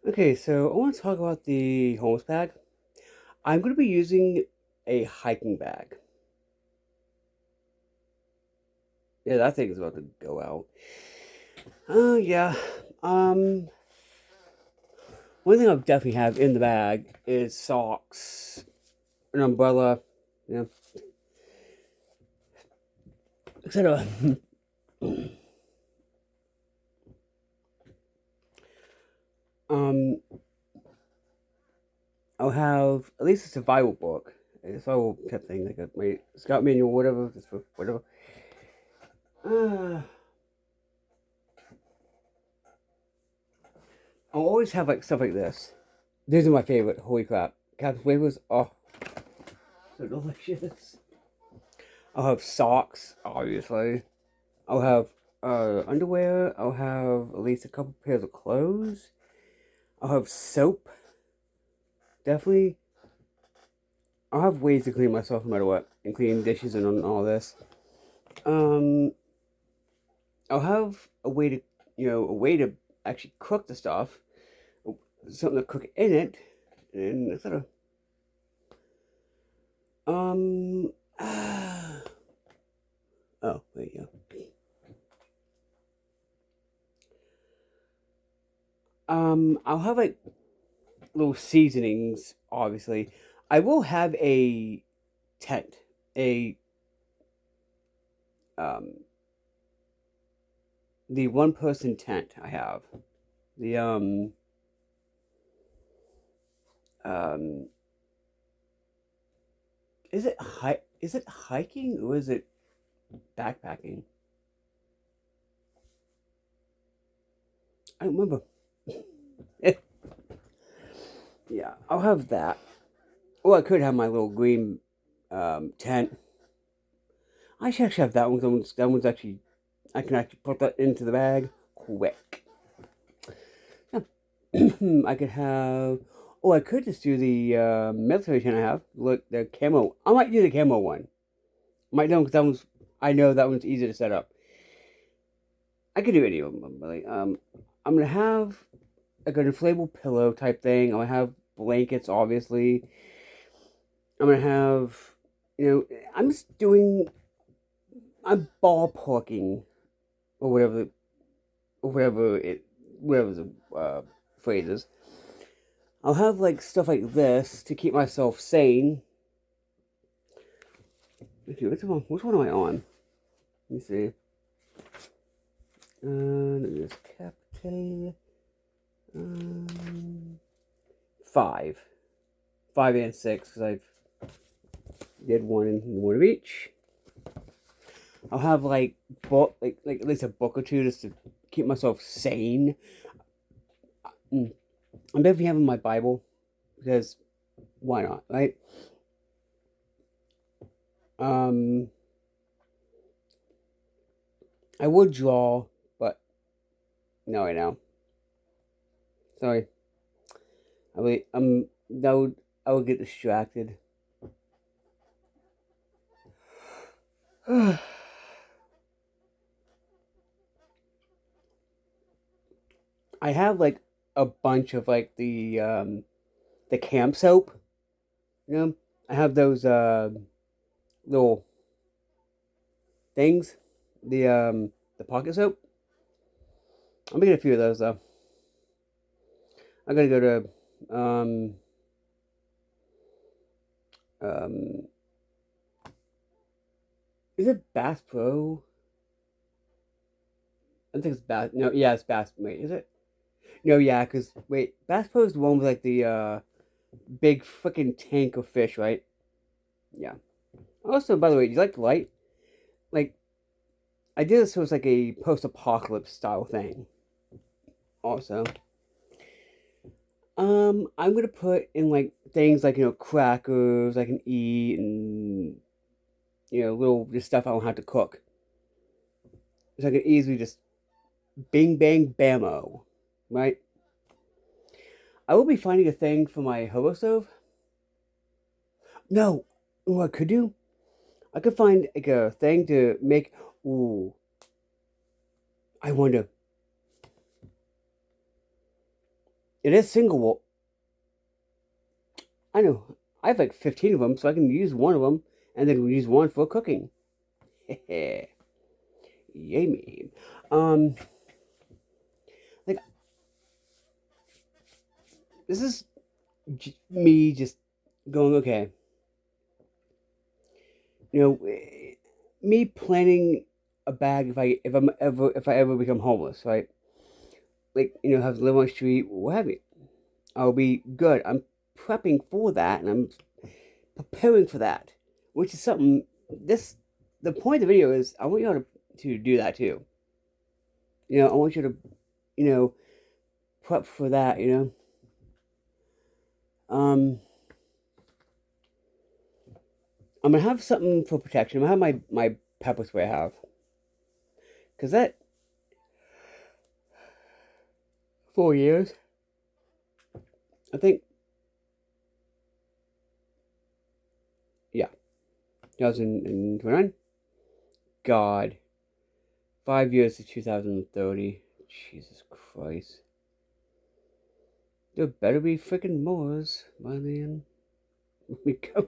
Okay, so I want to talk about the homeless bag. I'm going to be using a hiking bag. Yeah, that thing is about to go out. Oh, yeah. Um, One thing I'll definitely have in the bag is socks, an umbrella, you know, etc. um, I'll have at least a survival book, a survival type thing, like my scout manual, whatever, just for whatever. Uh, I'll always have like stuff like this. These are my favorite. Holy crap. Captain Flavors. Oh, so delicious. I'll have socks, obviously. I'll have underwear. I'll have at least a couple pairs of clothes. I'll have soap. Definitely. I'll have ways to clean myself no matter what, and clean dishes and all this. Um, I'll have a way to, a way to actually cook the stuff. Something to cook in it, and etc. Um. Oh, wait, yeah. I'll have like little seasonings, obviously. I will have a tent, a um, the one person tent I have. The um, is it hiking or is it backpacking? I don't remember. Yeah, I'll have that. Or I could have my little green tent. I should actually have that one. That one's actually I can actually put that into the bag quick. I could have. Oh, I could just do the military tent I have. Look, the camo. I might do the camo one. Might do because that one's. I know that one's easy to set up. I could do any of them. But like, I'm gonna have like an inflatable pillow type thing. I'm gonna have blankets, obviously. I'm gonna have. I'm just doing. I'm ballparking or whatever the phrase is. I'll have like stuff like this to keep myself sane. Okay, which one am I on? Let me see. This Captain. Um, five, five and six because I've did one of each. I'll have like like at least a book or two just to keep myself sane. I'm definitely having my Bible because why not, right? Um, I would draw, but no, right now. Sorry, that would I would get distracted. I have like a bunch of like the camp soap. You know, I have those little things, the pocket soap. I'm gonna get a few of those though. I'm gonna go to um is it Bass Pro? I think it's Bass. No, yeah, it's Bass. Wait, is it? No, yeah, because wait, Bass Pro is the one with like the big freaking tank of fish, right? Yeah. Also, by the way, do you like light? Like I did this so it's like a post-apocalypse style thing. Also, I'm gonna put in like things like crackers I can eat and little just stuff I don't have to cook, so I can easily just bing bang bammo, right? I will be finding a thing for my hobo stove. No, what I could do? I could find like a thing to make. Ooh, I wonder. It is single. I know. I have like 15 of them, so I can use one of them and then use one for cooking. Yay me. Like, this is me just going, okay. You know, me planning a bag if I ever become homeless, right? Like, you know, have to live on the street, what have you. I'll be good. I'm prepping for that, and I'm preparing for that, which is something. The point of the video is I want you all to do that too. You know, I want you to, you know, prep for that. You know, I'm gonna have something for protection. I'm gonna have my pepper spray I have, because that 4 years, I think. Yeah, 2029. God, 5 years to 2030. Jesus Christ. There better be freaking Moors by then. Come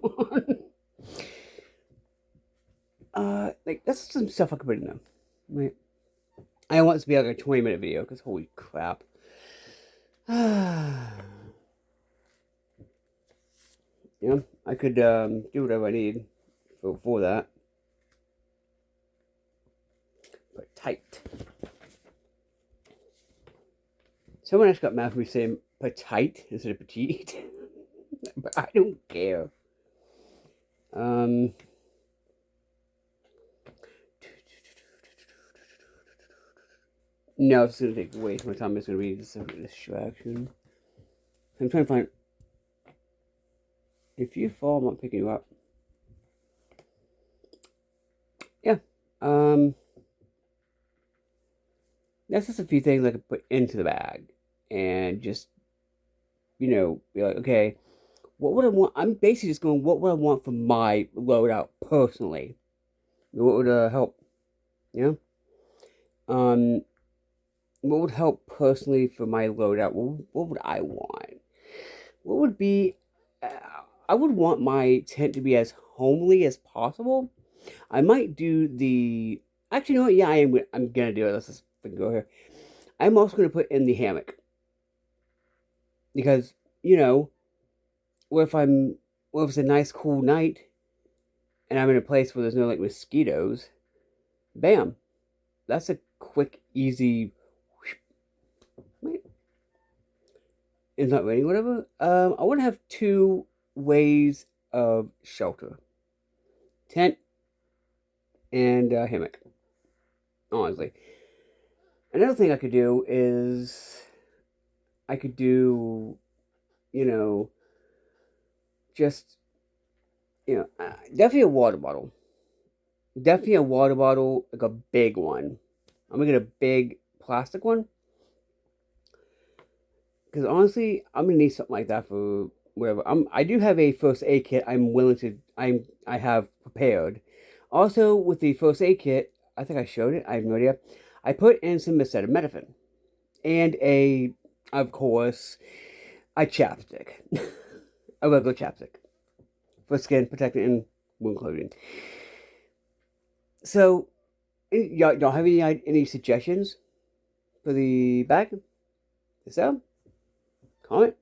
on. Like, that's some stuff I could put in there. Right? I want this to be like a 20-minute video, because holy crap. Yeah, I could do whatever I need for that. But tight. Someone else got mad for me saying petite instead of petite. But I don't care. No, it's going to take way too much time. It's going to be just a distraction. I'm trying to find... If you fall, I'm not picking you up. Yeah. That's just a few things I could put into the bag. And just, you know, be like, okay, what would I want? I'm basically just going, what would I want for my loadout personally? What would help? You know? What would help personally for my loadout? What would I want? What would be... I would want my tent to be as homely as possible. I might do the... Actually, you know what? Yeah, I'm gonna do it. Let's just go here. I'm also gonna put in the hammock. Because, you know, what if it's a nice cool night and I'm in a place where there's no like mosquitoes? Bam. That's a quick, easy... Wait. It's not raining, whatever. I want to have 2 ways of shelter. Tent and hammock. Honestly. Another thing I could do is... I could do... You know... Just... You know... definitely a water bottle. Definitely a water bottle. Like a big one. I'm gonna get a big plastic one. Because honestly, I'm gonna need something like that for whatever. I do have a first aid kit. I have prepared. Also, with the first aid kit, I think I showed it. I have no idea. I put in some acetaminophen and of course, a chapstick, a regular chapstick for skin protectant and wound clothing. So, y'all don't have any suggestions for the bag? So, comment.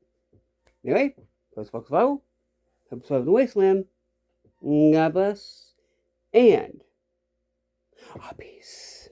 Anyway, Postbox Survival, episode of the Wasteland. God bless, and peace.